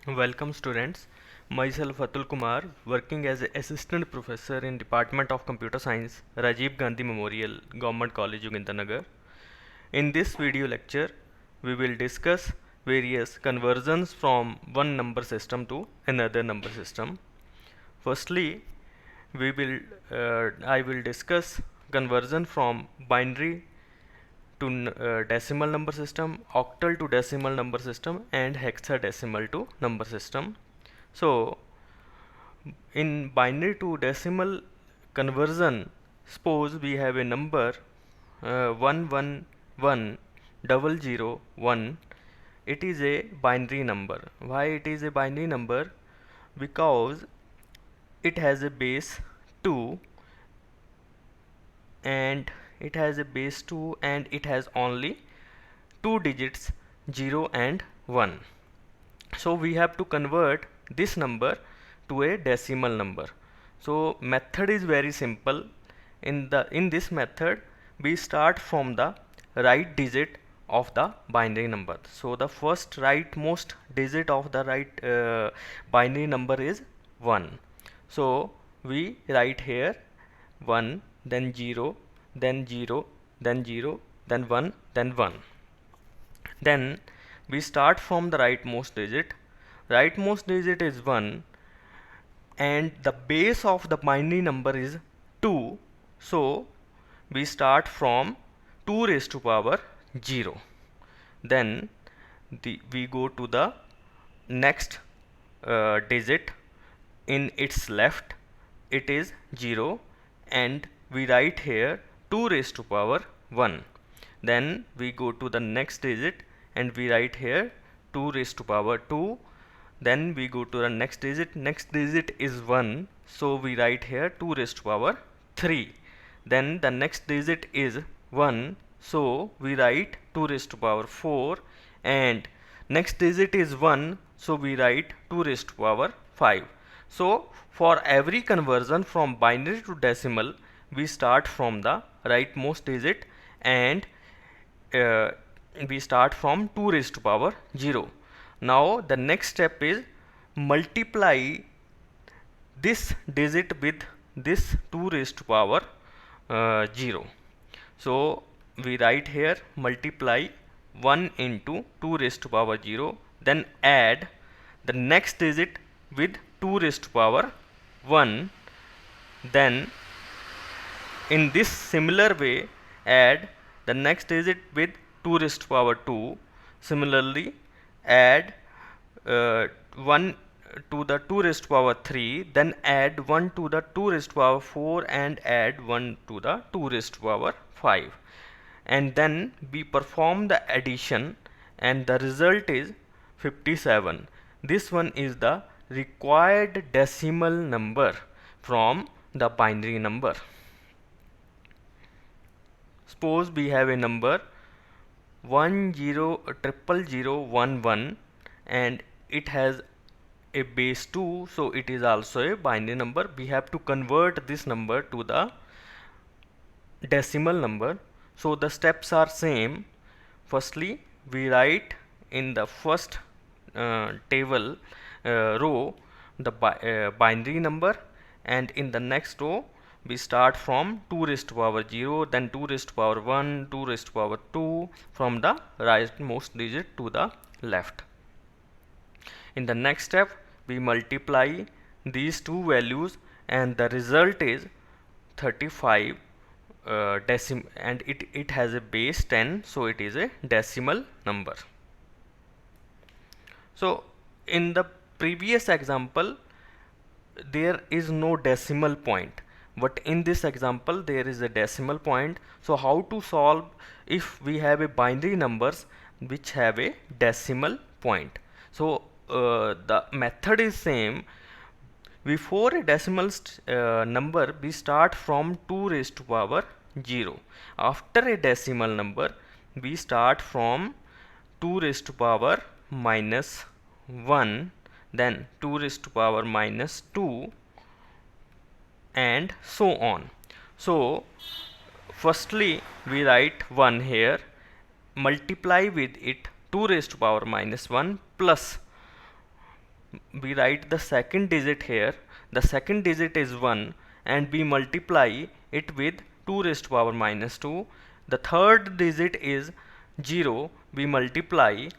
Welcome students. Myself Atul Kumar, working as an assistant professor in Department of Computer Science, Rajiv Gandhi Memorial, Government College, Yogindanagar. In this video lecture, we will discuss various conversions from one number system to another number system. Firstly, I will discuss conversion from binary to decimal number system, octal to decimal number system, and hexadecimal to number system. So, in binary to decimal conversion, suppose we have a number 111001. It is a binary number. Why it is a binary number? Because it has a base 2 and it has a base 2 and it has only two digits 0 and 1. So we have to convert this number to a decimal number. So method is very simple. In this method we start from the right digit of the binary number. So the first rightmost digit of the binary number is 1. So we write here 1, then 0, then 0, then 0, then 1, then 1. Then we start from the rightmost digit. Rightmost digit is 1 and the base of the binary number is 2. So we start from 2 raised to power 0. Then we go to the next digit in its left, it is 0, and we write here 2 raised to power 1. Then we go to the next digit and we write here 2 raised to power 2. Then we go to the next digit is 1, so we write here 2 raised to power 3. Then the next digit is 1, so we write 2 raised to power 4, and next digit is 1, so we write 2 raised to power 5. So for every conversion from binary to decimal, we start from the rightmost digit and uh, we start from 2 raised to power 0. Now the next step is multiply this digit with this 2 raised to power 0. So we write here multiply 1 into 2 raised to power 0, then add the next digit with 2 raised to power 1, then in this similar way add the next digit with 2 raised to power 2. Similarly add 1 to the 2 raised to power 3, then add 1 to the 2 raised to power 4 and add 1 to the 2 raised to power 5, and then we perform the addition and the result is 57. This one is the required decimal number from the binary number. Suppose we have a number 100011 and it has a base 2, so it is also a binary number. We have to convert this number to the decimal number. So the steps are same. Firstly we write in the first table row the binary number, and in the next row we start from 2 raised to power 0, then 2 raised to power 1, 2 raised to power 2 from the rightmost digit to the left. In the next step we multiply these two values and the result is 35 and it has a base 10, so it is a decimal number. So in the previous example there is no decimal point, but in this example there is a decimal point. So how to solve if we have a binary numbers which have a decimal point? So the method is same. Before a decimal number we start from 2 raised to power 0. After a decimal number we start from 2 raised to power minus 1, then 2 raised to power minus 2, and so on. So firstly we write 1 here, multiply with it 2 raised to power minus 1 plus we write the second digit here. The second digit is 1 and we multiply it with 2 raised to power minus 2. The third digit is 0. We multiply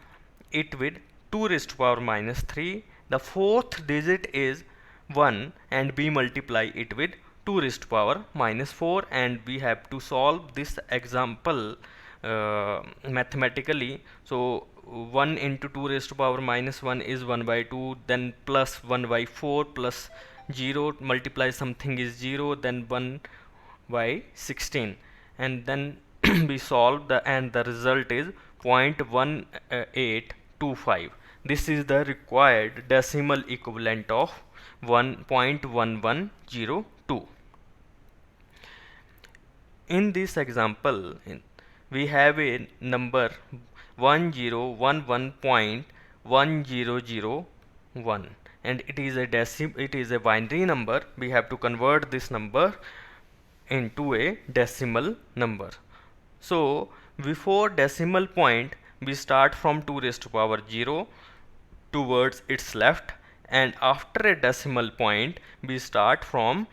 it with 2 raised to power minus 3. The fourth digit is 1 and we multiply it with 2 raised to power minus 4, and we have to solve this example mathematically. So 1 into 2 raised to power minus 1 is 1 by 2, then plus 1 by 4 plus 0 multiply something is 0, then 1 by 16, and then we solve and the result is 0.1825. This is the required decimal equivalent of 1.1102. In this example, we have a number 1011.1001, and it is a binary number. We have to convert this number into a decimal number. So before decimal point, we start from 2 raised to power 0 towards its left, and after a decimal point we start from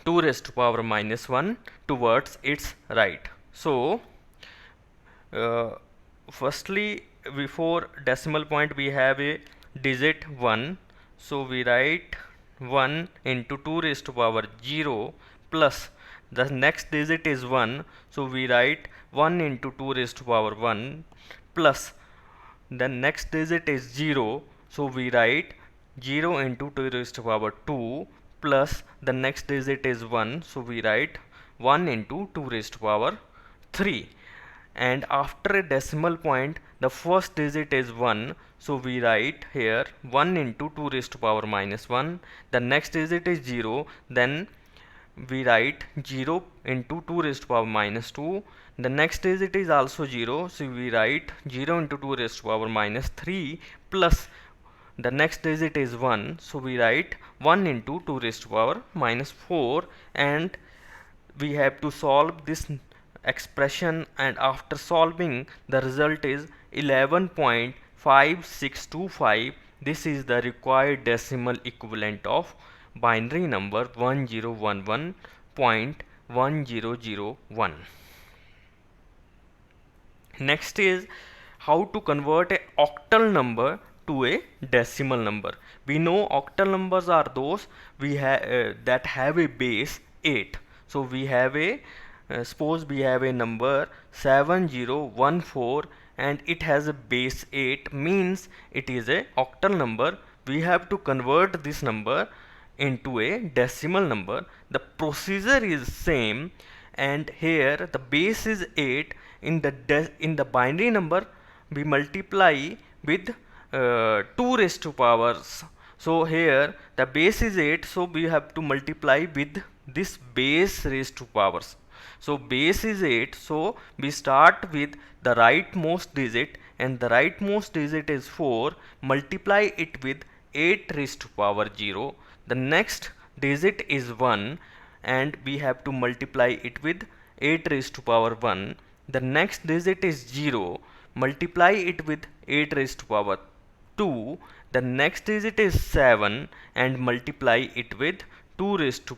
2 raised to power minus 1 towards its right. So firstly, before decimal point we have a digit 1, so we write 1 into 2 raised to power 0 plus the next digit is 1, so we write 1 into 2 raised to power 1 plus the next digit is 0, so we write 0 into 2 raised to power 2 plus the next digit is 1, so we write 1 into 2 raised to power 3. And after a decimal point, the first digit is 1, so we write here 1 into 2 raised to power minus 1. The next digit is 0, then we write 0 into 2 raised to power minus 2. The next digit is also 0, so we write 0 into 2 raised to power minus 3 plus the next digit is 1, so we write 1 into 2 raised to power minus 4, and we have to solve this expression, and after solving the result is 11.5625. This is the required decimal equivalent of binary number 1011.1001. Next is how to convert a octal number to a decimal number. We know octal numbers are those that have a base 8. So we have a suppose we have a number 7014 and it has a base 8, means it is a octal number. We have to convert this number into a decimal number. The procedure is same, and here the base is 8. In the binary number we multiply with 2 raised to powers. So here the base is 8, so we have to multiply with this base raised to powers. So base is 8, so we start with the rightmost digit, and the rightmost digit is 4. Multiply it with 8 raised to power 0. The next digit is 1, and we have to multiply it with 8 raised to power 1. The next digit is 0. Multiply it with 8 raised to power 2. The next digit is 7, and multiply it with 8 raised to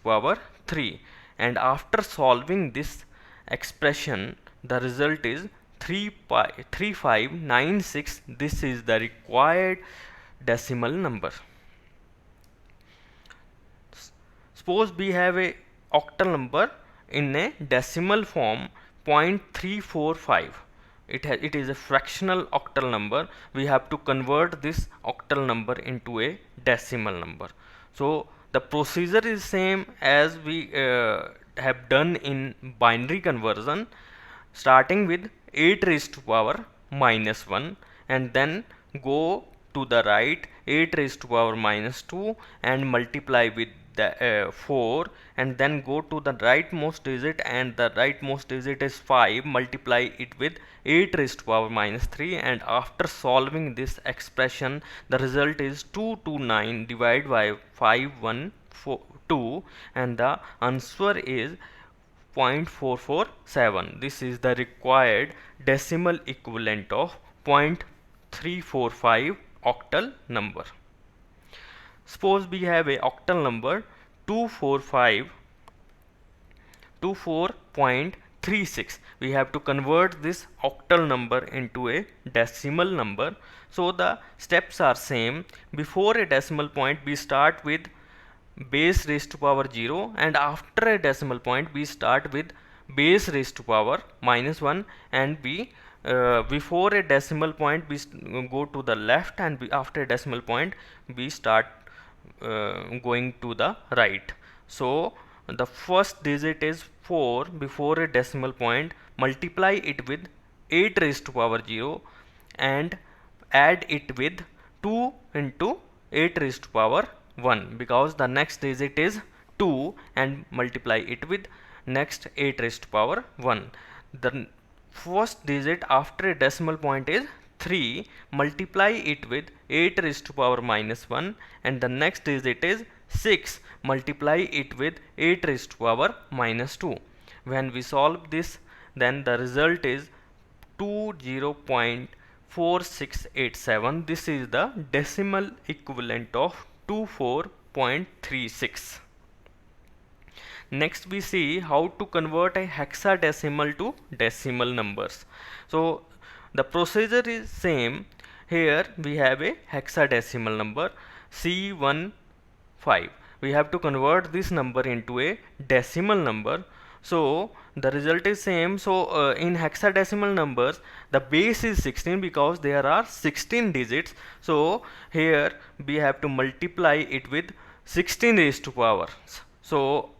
power 3. And after solving this expression, the result is 3596. This is the required decimal number. Suppose we have a octal number in a decimal form 0.345. It is a fractional octal number. We have to convert this octal number into a decimal number. So the procedure is same as we have done in binary conversion, starting with 8 raised to power minus 1, and then go to the right 8 raised to power minus 2 and multiply with the 4, and then go to the rightmost digit, and the rightmost digit is 5. Multiply it with 8 raised to power minus 3, and after solving this expression, the result is 229 divided by 512, and the answer is 0.447. This is the required decimal equivalent of 0.345 octal number. Suppose we have a octal number 245 to 4.36. We have to convert this octal number into a decimal number. So the steps are same. Before a decimal point we start with base raised to power 0, and after a decimal point we start with base raised to power minus 1, and we before a decimal point we go to the left, and after a decimal point we start going to the right. So the first digit is 4 before a decimal point, multiply it with 8 raised to power 0 and add it with 2 into 8 raised to power 1, because the next digit is 2, and multiply it with next 8 raised to power 1. The first digit after a decimal point is 3, multiply it with 8 raised to power minus 1, and the next digit is 6, multiply it with 8 raised to power minus 2. When we solve this, then the result is 20.4687. This is the decimal equivalent of 24.36. Next we see how to convert a hexadecimal to decimal numbers. So the procedure is same. Here we have a hexadecimal number C15. We have to convert this number into a decimal number. So the result is same. So in hexadecimal numbers the base is 16 because there are 16 digits. So here we have to multiply it with 16 raised to power. So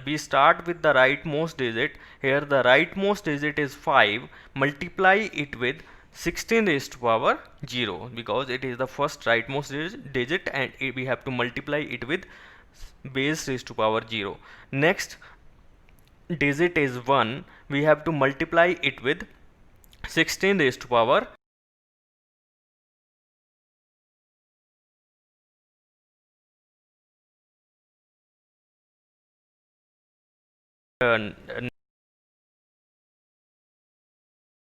we start with the rightmost digit. Here the rightmost digit is 5, multiply it with 16 raised to power 0, because it is the first rightmost digit, and we have to multiply it with base raised to power 0. Next digit is 1, we have to multiply it with 16 raised to power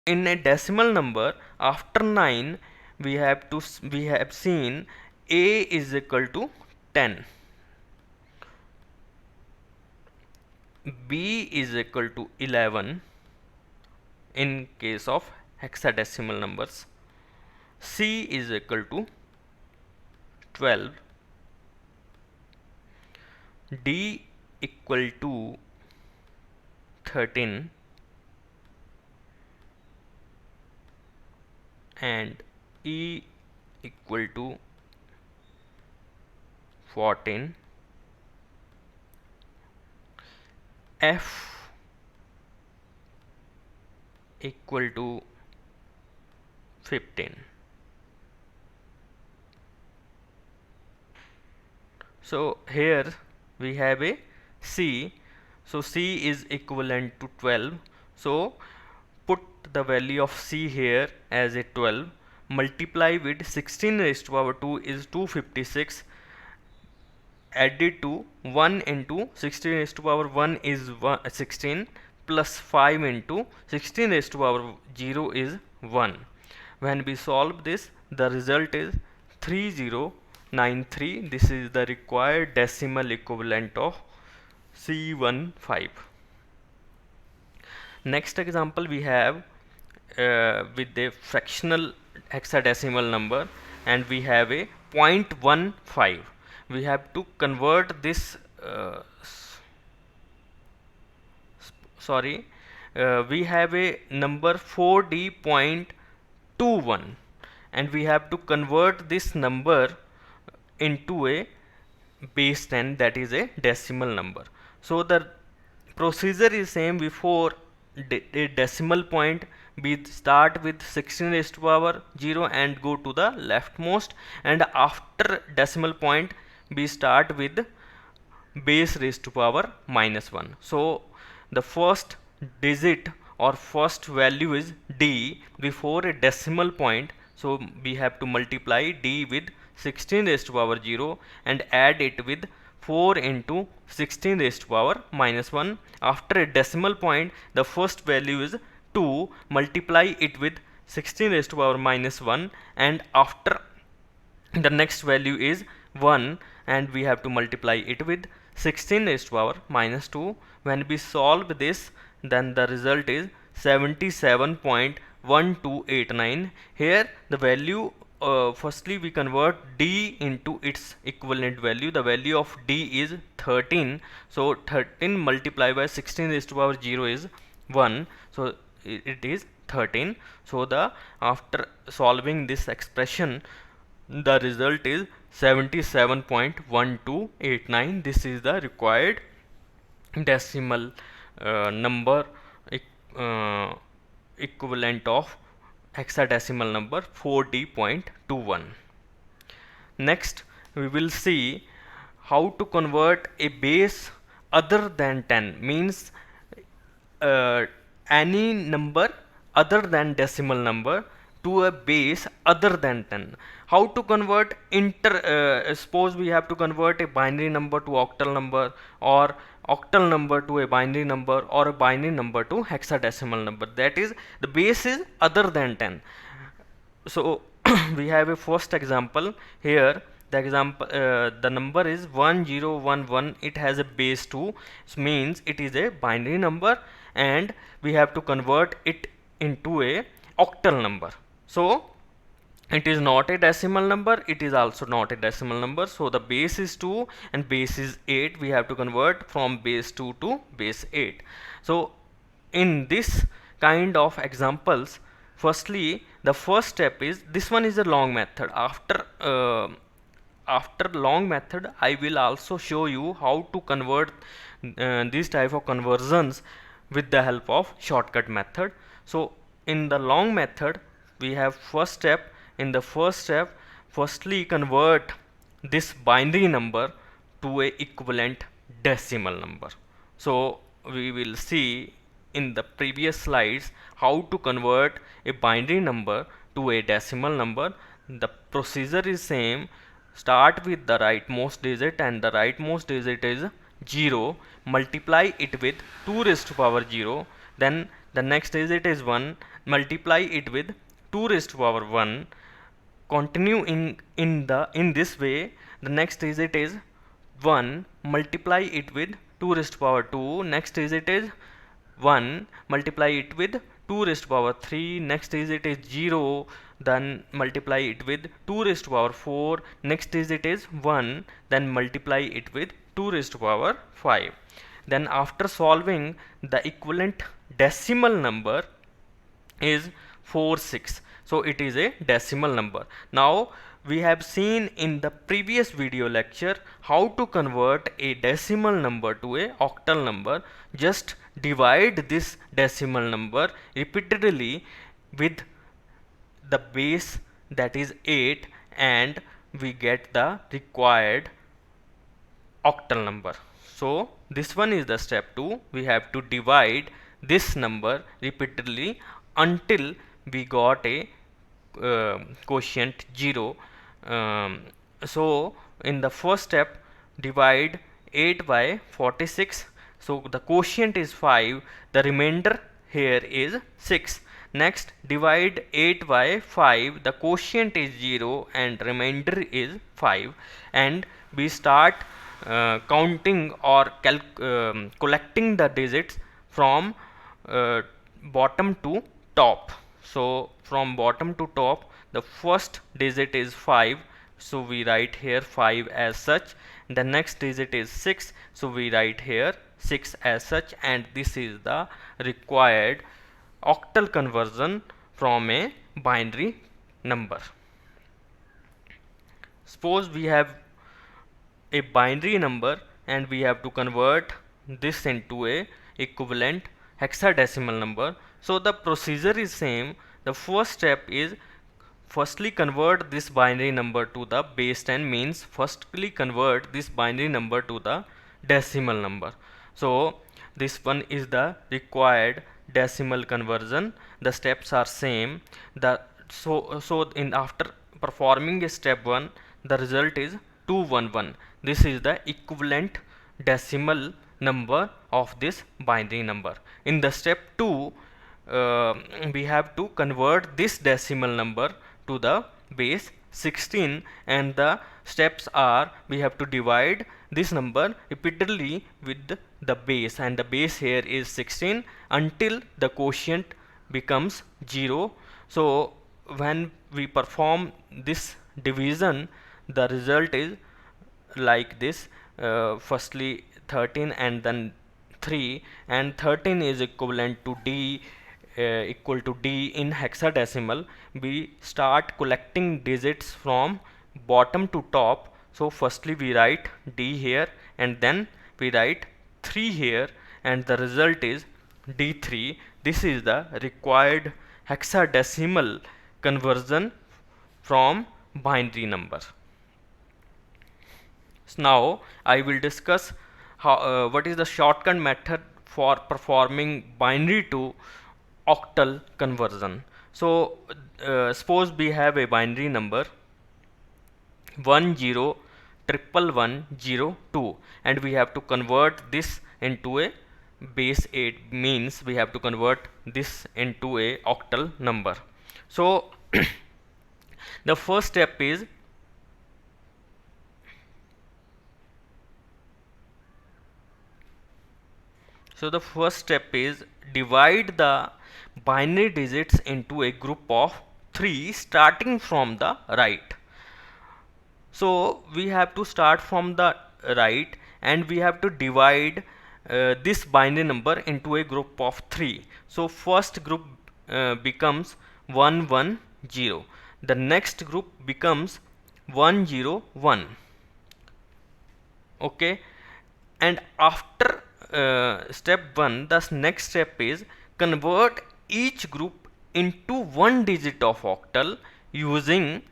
in a decimal number. After 9 we have seen a is equal to 10, b is equal to 11 in case of hexadecimal numbers, c is equal to 12, d equal to 13, and E equal to 14, F equal to 15. So here we have a C. So C is equivalent to 12. So put the value of C here as a 12, multiply with 16 raised to power 2 is 256, added to 1 into 16 raised to power 1 is 16, plus 5 into 16 raised to power 0 is 1. When we solve this, the result is 3093. This is the required decimal equivalent of C15. Next example we have with the fractional hexadecimal number, and we have a 0.15. We have to convert this we have a number 4D.21, and we have to convert this number into a base 10, that is a decimal number. So the procedure is same. Before a decimal point we start with 16 raised to power 0 and go to the leftmost, and after decimal point we start with base raised to power minus 1. So the first digit or first value is D before a decimal point, so we have to multiply D with 16 raised to power 0 and add it with 4 into 16 raised to power minus 1. After a decimal point, the first value is 2, multiply it with 16 raised to power minus 1, and after the next value is 1 and we have to multiply it with 16 raised to power minus 2. When we solve this, then the result is 77.1289. Here the value, firstly we convert d into its equivalent value. The value of d is 13, so 13 multiplied by 16 raised to power 0 is 1, so it is 13. So the after solving this expression, the result is 77.1289. This is the required decimal number uh, equivalent of hexadecimal number 4D.21. Next, we will see how to convert a base other than 10, means any number other than decimal number to a base other than 10. How to convert suppose we have to convert a binary number to octal number, or octal number to a binary number, or a binary number to hexadecimal number, that is the base is other than 10. So we have a first example here. The example, the number is 1011. It has a base 2, means it is a binary number, and we have to convert it into a octal number. So it is not a decimal number, it is also not a decimal number. So the base is 2 and base is 8. We have to convert from base 2 to base 8. So in this kind of examples, firstly the first step is, this one is a long method. After long method, I will also show you how to convert these type of conversions with the help of shortcut method. So in the long method, we have first step. In the first step, firstly convert this binary number to a equivalent decimal number. So we will see in the previous slides how to convert a binary number to a decimal number. The procedure is same. Start with the rightmost digit, and the rightmost digit is 0. Multiply it with 2 raised to power 0. Then the next digit is 1. Multiply it with 2 raised to power 1. Continue in this way. The next digit is 1. Multiply it with 2 raised to power 2. Next digit is 1. Multiply it with 2 raised to power 3. Next digit is 0. Then multiply it with 2 raised to power 4. Next digit is 1. Then multiply it with 2 raised to power 5. Then after solving, the equivalent decimal number is 46. So it is a decimal number. Now we have seen in the previous video lecture how to convert a decimal number to a octal number. Just divide this decimal number repeatedly with the base, that is 8, and we get the required octal number. So this one is the step 2. We have to divide this number repeatedly until we got a quotient 0. So in the first step, divide 8 by 46. So the quotient is 5. The remainder here is 6. Next, divide 8 by 5. The quotient is 0 and remainder is 5. And we start counting or collecting the digits from bottom to top. So from bottom to top, the first digit is 5, so we write here 5 as such. The next digit is 6, so we write here 6 as such, and this is the required octal conversion from a binary number. Suppose we have a binary number and we have to convert this into a equivalent hexadecimal number. So the procedure is same. The first step is, firstly convert this binary number to the base 10, means firstly convert this binary number to the decimal number. So this one is the required decimal conversion. The steps are same. So in after performing a step 1, the result is 211. This is the equivalent decimal number of this binary number. In the step 2, we have to convert this decimal number to the base 16, and the steps are we have to divide this number repeatedly with the base, and the base here is 16 until the quotient becomes 0. So when we perform this division, the result is like this. Firstly 13 and then 3, and 13 is equivalent to D, equal to D in hexadecimal. We start collecting digits from bottom to top. So firstly we write D here, and then we write 3 here, and the result is D3. This is the required hexadecimal conversion from binary number. Now I will discuss what is the shortcut method for performing binary to octal conversion. So suppose we have a binary number 10110102, and we have to convert this into a base 8, means we have to convert this into a octal number. So the first step is divide the binary digits into a group of 3 starting from the right. So we have to start from the right, and we have to divide this binary number into a group of 3. So first group becomes 110, the next group becomes 101. Okay, and after step 1, the next step is convert each group into one digit of octal using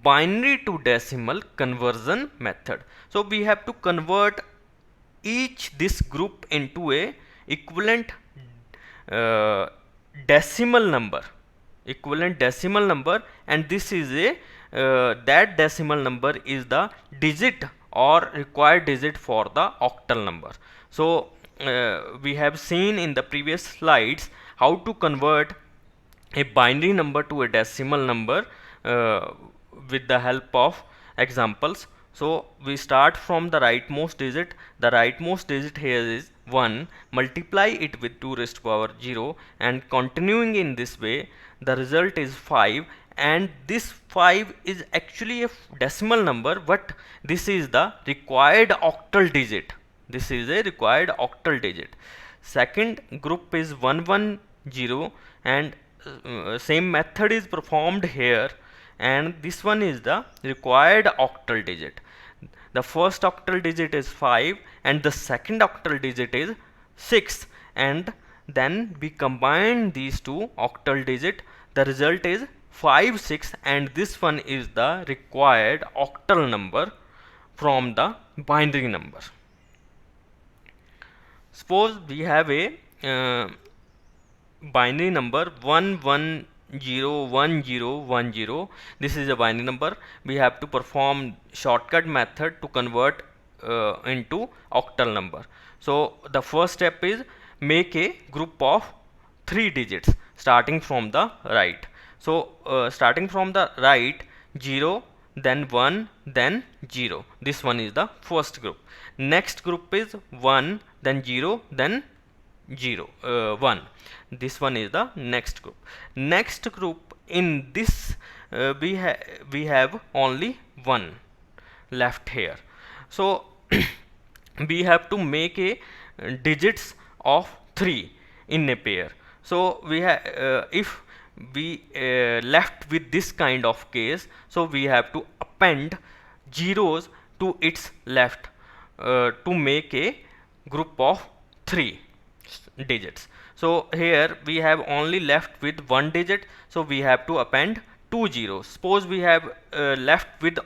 binary to decimal conversion method. So we have to convert each this group into a equivalent decimal number, and this is a that decimal number is the digit or required digit for the octal number. So we have seen in the previous slides how to convert a binary number to a decimal number with the help of examples. So we start from the rightmost digit. The rightmost digit here is 1. Multiply it with 2 raised to power 0, and continuing in this way, the result is 5. And this 5 is actually a decimal number, but this is the required octal digit. This is a required octal digit. Second group is 110, and same method is performed here, and this one is the required octal digit. The first octal digit is 5 and the second octal digit is 6, and then we combine these two octal digit. The result is 56, and this one is the required octal number from the binary number. Suppose we have a binary number 1101010. This is a binary number. We have to perform shortcut method to convert into octal number. So the first step is make a group of 3 digits starting from the right. So starting from the right, 0, then 1, then 0. This one is the first group. Next group is 1, then 0, then 1. This one is the next group. Next group, in this we have only 1 left here. So we have to make a digits of 3 in a pair. So we have if we left with this kind of case, so we have to append zeros to its left to make a group of 3 digits. So here we have only left with 1 digit, so we have to append 2 zeros. Suppose we have left with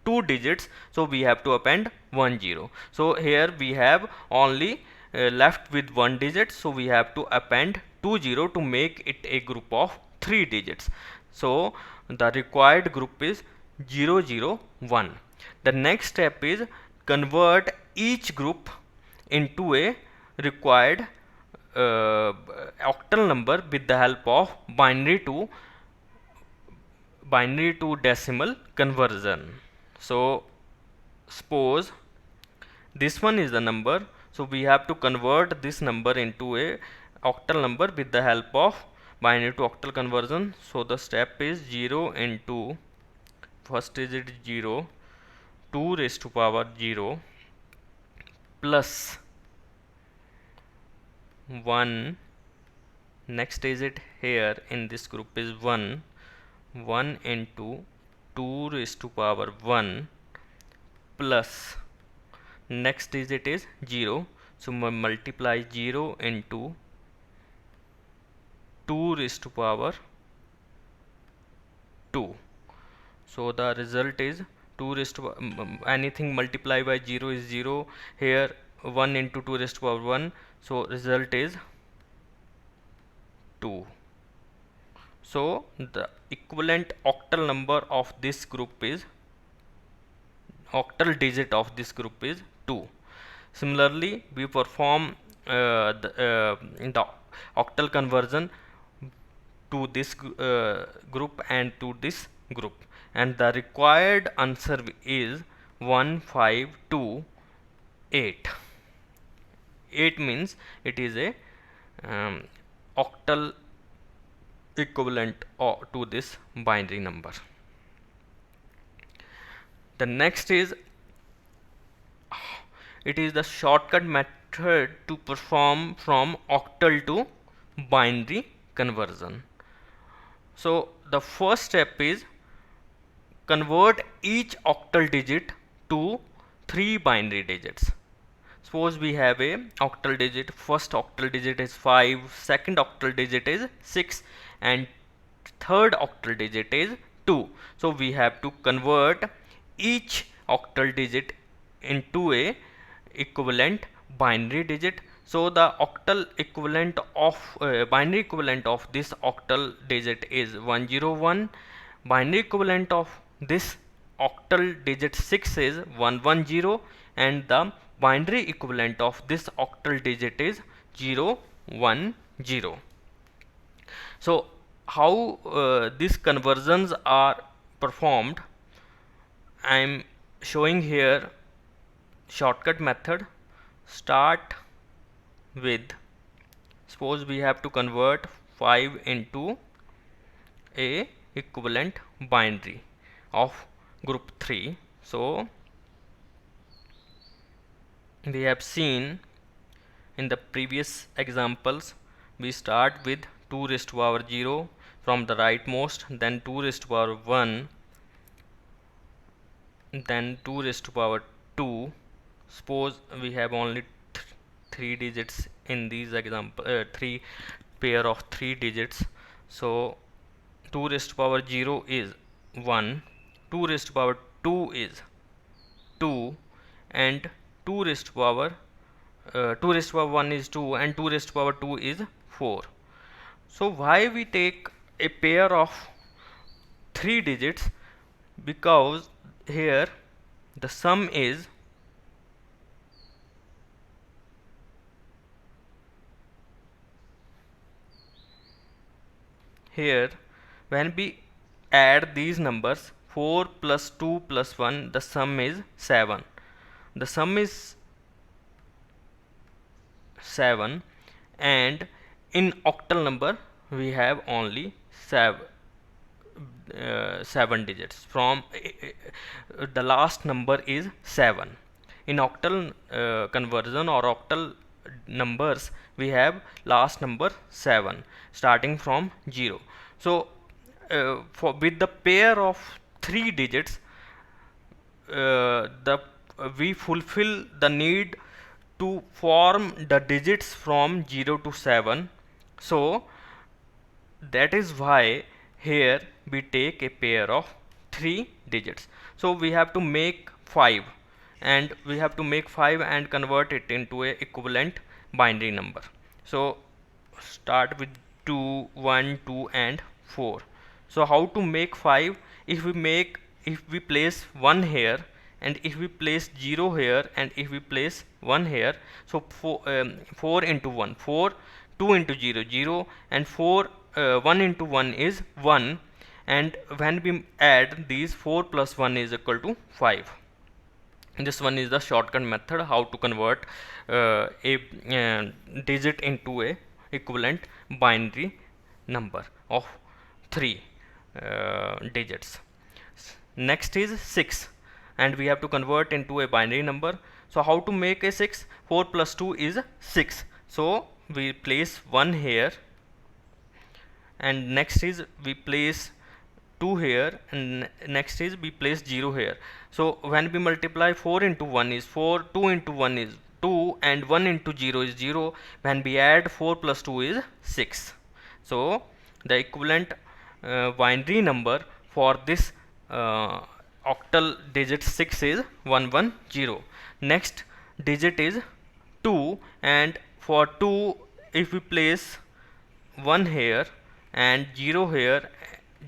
2 digits, so we have to append 1 0. So here we have only left with 1 digit, so we have to append 2 0 to make it a group of 3 digits. So the required group is 0 0 1. The next step is convert each group into a required octal number with the help of binary to binary to decimal conversion. So suppose this one is the number, so we have to convert this number into a octal number with the help of binary to octal conversion. So the step is 0 into first digit 0, 2 raised to power 0 plus 1, next digit here in this group is 1, 1 into 2 raised to power 1 plus next digit is 0, so multiply 0 into 2 raised to power 2. So the result is 2 raised to anything multiplied by 0 is 0. Here 1 into 2 raised to power 1, so result is 2. So the equivalent octal number of this group is, octal digit of this group is 2. Similarly, we perform the octal conversion to this group and to this group, and the required answer is 1528. 8 means it is a octal equivalent to this binary number. The next is, it is the shortcut method to perform from octal to binary conversion. So the first step is convert each octal digit to 3 binary digits. Suppose we have a octal digit, first octal digit is 5, second octal digit is 6, and third octal digit is 2. So we have to convert each octal digit into a equivalent binary digit. So the octal equivalent of binary equivalent of this octal digit is 101. Binary equivalent of this octal digit 6 is 110, and the binary equivalent of this octal digit is 010. So how these conversions are performed, I am showing here shortcut method. Start with, suppose we have to convert 5 into a equivalent binary of group 3. So we have seen in the previous examples, we start with 2 raised to power 0 from the rightmost, then 2 raised to power 1, then 2 raised to power 2. Suppose we have only 3 digits in these example, 3 pair of 3 digits. So 2 raised to power 0 is 1, 2 raised to power 2 is 2, and 2 raised to power 2 raised to power 1 is 2, and 2 raised to power 2 is 4. So why we take a pair of 3 digits? Because here the sum is here, when we add these numbers 4 plus 2 plus 1, the sum is 7. The sum is 7, and in octal number we have only 7 digits. From the last number is 7. In octal conversion or octal numbers, we have last number 7 starting from 0. So with the pair of 3 digits, we fulfill the need to form the digits from 0 to 7. So that is why here we take a pair of 3 digits. So we have to make 5, and we have to make 5 and convert it into a equivalent binary number. So start with 2, 1, 2 and 4. So how to make 5? If we place 1 here, and if we place 0 here, and if we place 1 here, so 4 into 1 4, 2 into 0 0, and 4 1 into 1 is 1, and when we add these, 4 plus 1 is equal to 5. This one is the shortcut method how to convert a digit into a equivalent binary number of 3 digits. Next is 6, and we have to convert into a binary number. So how to make a 6? 4 plus 2 is 6, so we place 1 here, and next is we place 2 here, and next is we place 0 here. So when we multiply, 4 into 1 is 4, 2 into 1 is 2, and 1 into 0 is 0. When we add, 4 plus 2 is 6. So the equivalent binary number for this octal digit 6 is 110. Next digit is 2, and for 2, if we place 1 here and 0 here,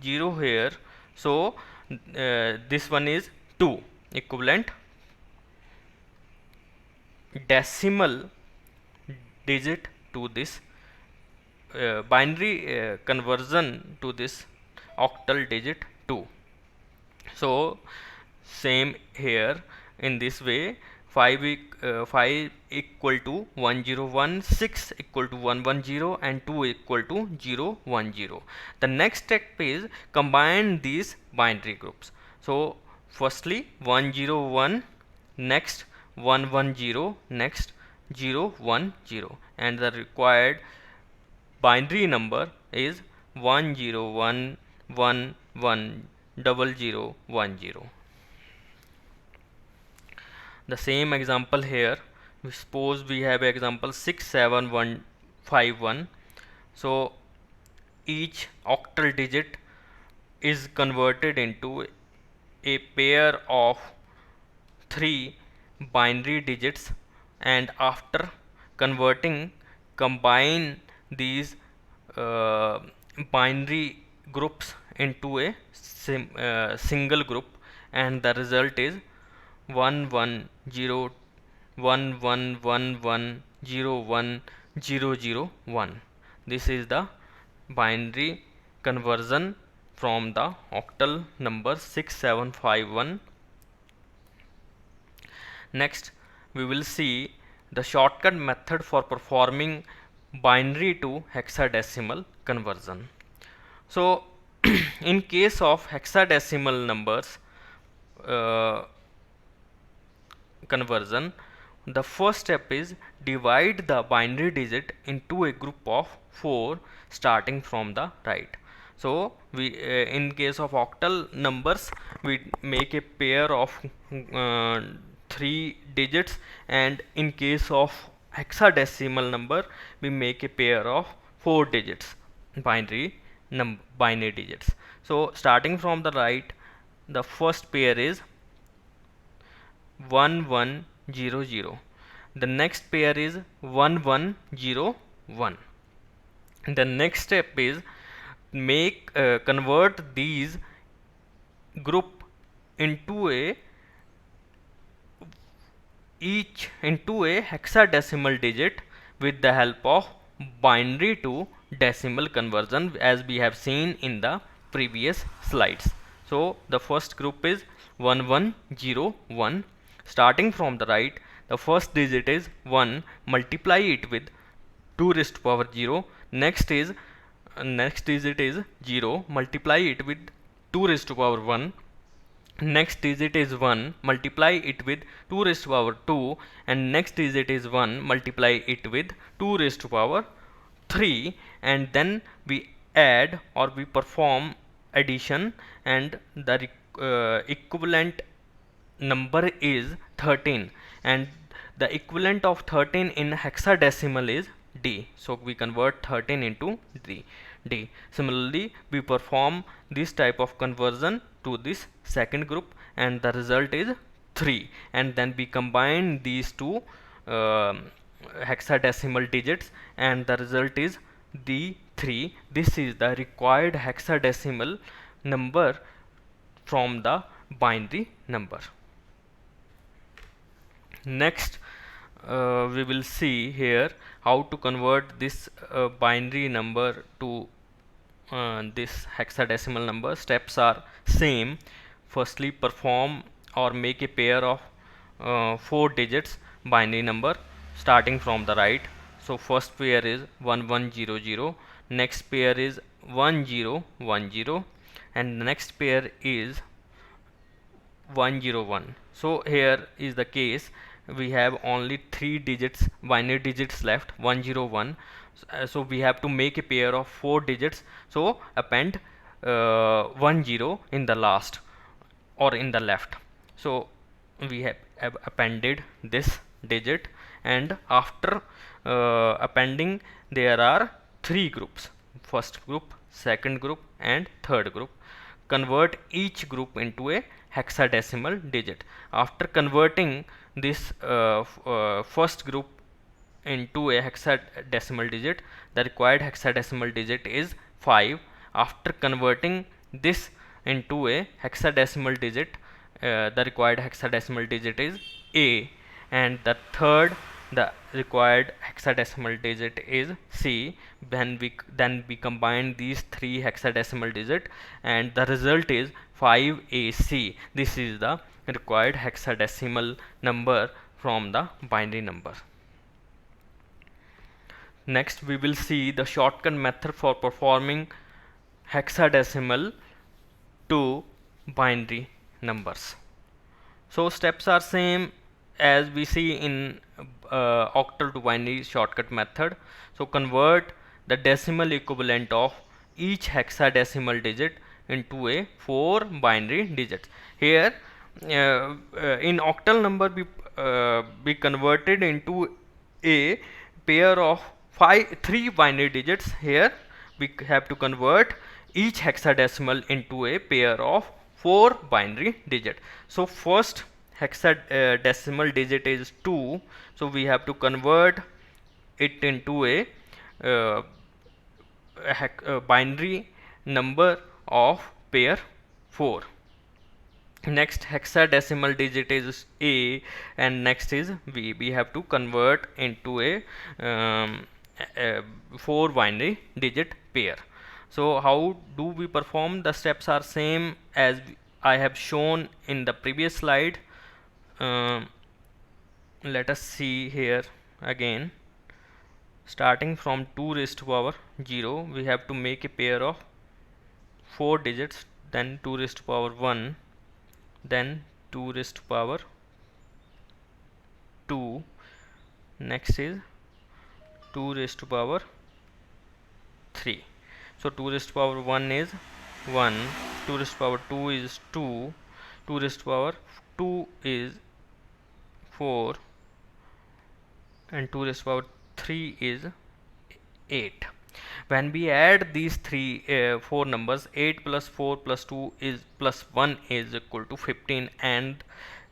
0 here, so this one is 2, equivalent decimal digit to this binary conversion to this octal digit 2. So same here, in this way, 5 equal to 101, 6 equal to 110, and 2 equal to 010. The next step is combine these binary groups. So firstly 101, next 110, next 010, and the required binary number is 101110010. The same example here, suppose we have example 67151. So each octal digit is converted into a pair of 3 binary digits, and after converting, combine these binary groups into a single group, and the result is 1101111010001. This is the binary conversion from the octal number 6751. Next we will see the shortcut method for performing binary to hexadecimal conversion. So in case of hexadecimal numbers conversion, the first step is divide the binary digit into a group of 4 starting from the right. So we in case of octal numbers, we make a pair of 3 digits, and in case of hexadecimal number, we make a pair of 4 digits, binary digits. So starting from the right, the first pair is 1100, the next pair is 1101. The next step is convert these group into each into a hexadecimal digit with the help of binary to decimal conversion, as we have seen in the previous slides. So the first group is 1101. Starting from the right, the first digit is 1, multiply it with 2 raised to power 0. Next digit is 0, multiply it with 2 raised to power 1. Next digit is 1, multiply it with 2 raised to power 2, and next digit is 1, multiply it with 2 raised to power 3, and then we add or we perform addition, and the equivalent number is 13, and the equivalent of 13 in hexadecimal is D. So we convert 13 into D. Similarly, we perform this type of conversion to this second group, and the result is 3, and then we combine these two hexadecimal digits, and the result is D3. This is the required hexadecimal number from the binary number. Next we will see here how to convert this binary number to this hexadecimal number. Steps are same. Firstly, perform or make a pair of 4 digits binary number starting from the right. So first pair is 1100, next pair is 1010, and the next pair is 101. So here is the case, we have only 3 digits, binary digits left, 101. So we have to make a pair of 4 digits, so append 10 in the last or in the left. So we have appended this digit, and after appending, there are 3 groups: first group, second group, and third group. Convert each group into a hexadecimal digit. After converting this first group into a hexadecimal digit, the required hexadecimal digit is 5. After converting this into a hexadecimal digit, the required hexadecimal digit is A, and the required hexadecimal digit is C. Then we combine these 3 hexadecimal digit, and the result is 5AC. This is the required hexadecimal number from the binary number. Next, we will see the shortcut method for performing hexadecimal to binary numbers. So steps are same as we see in octal to binary shortcut method. So convert the decimal equivalent of each hexadecimal digit into a 4 binary digits. Here in octal number, we converted into a pair of 3 binary digits. Here we have to convert each hexadecimal into a pair of 4 binary digit. So first hexadecimal digit is 2, so we have to convert it into a binary number of pair 4. Next hexadecimal digit is A, and next is B. We have to convert into a 4 binary digit pair. So how do we perform? The steps are same as I have shown in the previous slide. Let us see here again. Starting from 2 raised to power 0, we have to make a pair of 4 digits, then 2 raised to power 1, then 2 raised to power 2, next is 2 raised to power 3. So 2 raised to power 1 is 1, 2 raised to power 2 is 2, 2 raised to power 2 is 4, and 2 raised to power 3 is 8. When we add these 4 numbers, 8 plus 4 plus 2 is plus 1 is equal to 15 and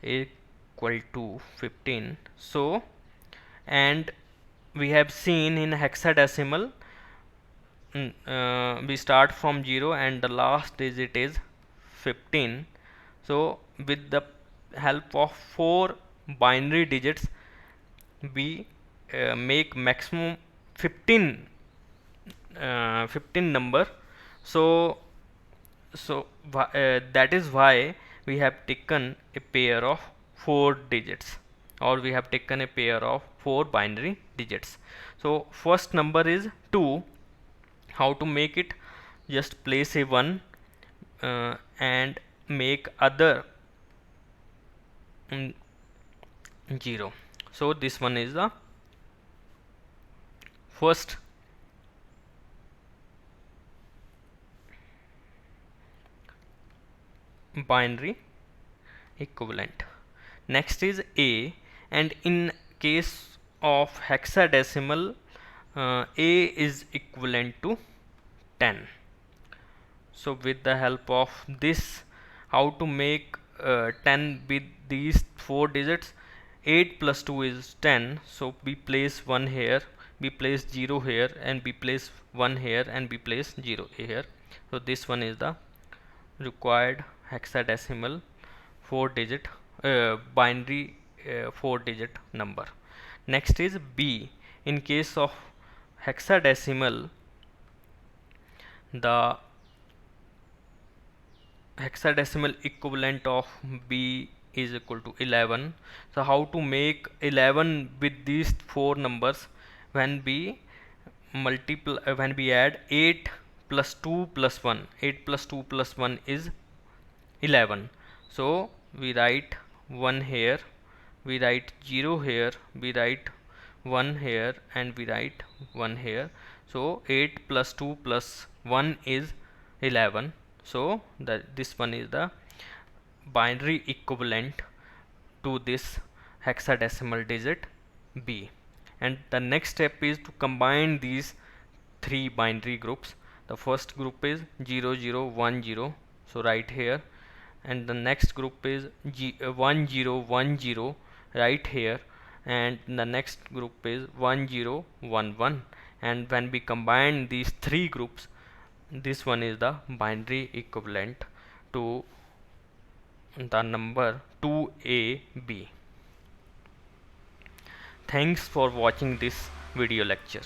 equal to 15. So, and we have seen in hexadecimal, we start from 0 and the last digit is 15. So with the help of 4 binary digits, we make maximum 15 number. So that is why we have taken a pair of 4 digits, or we have taken a pair of 4 binary digits. So first number is 2. How to make it? Just place a 1 and make other 0. So this one is the first binary equivalent. Next is A, and in case of hexadecimal, A is equivalent to 10. So with the help of this, how to make 10 with these 4 digits? 8 plus 2 is 10, so we place 1 here, we place 0 here, and we place 1 here, and we place 0 here. So this one is the required hexadecimal 4 digit binary 4 digit number. Next is B. In case of hexadecimal, the hexadecimal equivalent of B is equal to 11. So how to make 11 with these four numbers? When we when we add 8 plus 2 plus 1, 8 plus 2 plus 1 is 11. So we write 1 here, we write 0 here, we write 1 here, and we write 1 here. So 8 plus 2 plus 1 is 11. So this one is the binary equivalent to this hexadecimal digit B. And the next step is to combine these three binary groups. The first group is 0010, so right here, and the next group is 1010 right here, and the next group is 1011. And when we combine these three groups, this one is the binary equivalent to the number 2AB. Thanks for watching this video lecture.